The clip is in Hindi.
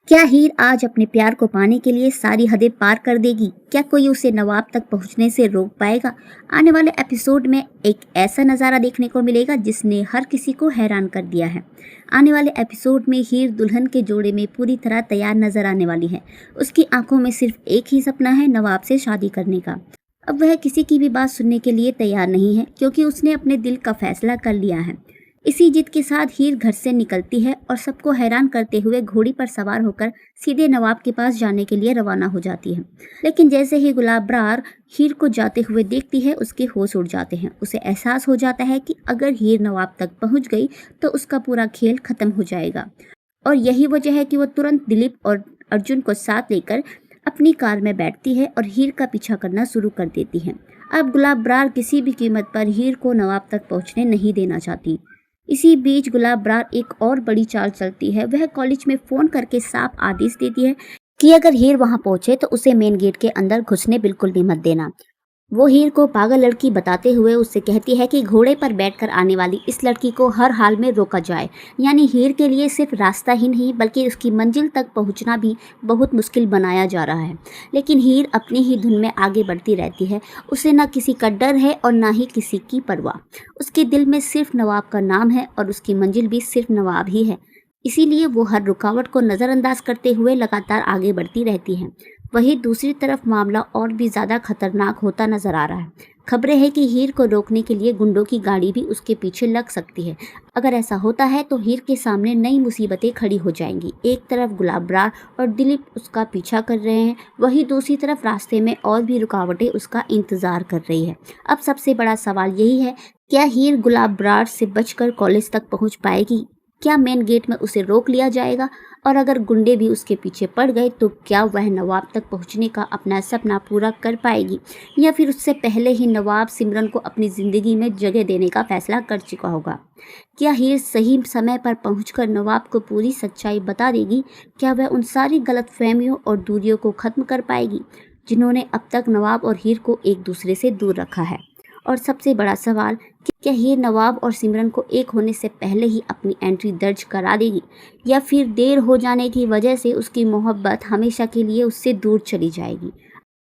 क्या हीर आज अपने प्यार को पाने के लिए सारी हदें पार कर देगी? क्या कोई उसे नवाब तक पहुंचने से रोक पाएगा? आने वाले एपिसोड में एक ऐसा नज़ारा देखने को मिलेगा जिसने हर किसी को हैरान कर दिया है। आने वाले एपिसोड में हीर दुल्हन के जोड़े में पूरी तरह तैयार नजर आने वाली है। उसकी आंखों में सिर्फ एक ही सपना है, नवाब से शादी करने का। अब वह किसी की भी बात सुनने के लिए तैयार नहीं है, क्योंकि उसने अपने दिल का फैसला कर लिया है। इसी जिद के साथ हीर घर से निकलती है और सबको हैरान करते हुए घोड़ी पर सवार होकर सीधे नवाब के पास जाने के लिए रवाना हो जाती है। लेकिन जैसे ही गुलाबरार हीर को जाते हुए देखती है, उसके होश उड़ जाते हैं। उसे एहसास हो जाता है कि अगर हीर नवाब तक पहुंच गई तो उसका पूरा खेल खत्म हो जाएगा। और यही वजह है कि वो तुरंत दिलीप और अर्जुन को साथ लेकर अपनी कार में बैठती है और हीर का पीछा करना शुरू कर देती है। अब गुलाबरार किसी भी कीमत पर हीर को नवाब तक पहुंचने नहीं देना चाहती। इसी बीच गुलाबरार एक और बड़ी चाल चलती है। वह कॉलेज में फोन करके साफ आदेश देती है कि अगर हीर वहां पहुंचे तो उसे मेन गेट के अंदर घुसने बिल्कुल भी मत देना। वो हीर को पागल लड़की बताते हुए उससे कहती है कि घोड़े पर बैठकर आने वाली इस लड़की को हर हाल में रोका जाए। यानी हीर के लिए सिर्फ रास्ता ही नहीं बल्कि उसकी मंजिल तक पहुंचना भी बहुत मुश्किल बनाया जा रहा है। लेकिन हीर अपनी ही धुन में आगे बढ़ती रहती है। उसे न किसी का डर है और न ही किसी की परवाह। उसके दिल में सिर्फ नवाब का नाम है और उसकी मंजिल भी सिर्फ नवाब ही है। इसीलिए वो हर रुकावट को नज़रअंदाज करते हुए लगातार आगे बढ़ती रहती है। वहीं दूसरी तरफ मामला और भी ज़्यादा खतरनाक होता नजर आ रहा है। खबरें हैं कि हीर को रोकने के लिए गुंडों की गाड़ी भी उसके पीछे लग सकती है। अगर ऐसा होता है तो हीर के सामने नई मुसीबतें खड़ी हो जाएंगी। एक तरफ गुलाबरार और दिलीप उसका पीछा कर रहे हैं, वहीं दूसरी तरफ रास्ते में और भी रुकावटें उसका इंतजार कर रही है। अब सबसे बड़ा सवाल यही है, क्या हीर गुलाबरार से बचकर कॉलेज तक पहुंच पाएगी? क्या मेन गेट में उसे रोक लिया जाएगा? और अगर गुंडे भी उसके पीछे पड़ गए तो क्या वह नवाब तक पहुंचने का अपना सपना पूरा कर पाएगी, या फिर उससे पहले ही नवाब सिमरन को अपनी ज़िंदगी में जगह देने का फैसला कर चुका होगा? क्या हीर सही समय पर पहुंचकर नवाब को पूरी सच्चाई बता देगी? क्या वह उन सारी गलतफहमियों और दूरियों को ख़त्म कर पाएगी जिन्होंने अब तक नवाब और हीर को एक दूसरे से दूर रखा है? और सबसे बड़ा सवाल, क्या हीर नवाब और सिमरन को एक होने से पहले ही अपनी एंट्री दर्ज करा देगी, या फिर देर हो जाने की वजह से उसकी मोहब्बत हमेशा के लिए उससे दूर चली जाएगी?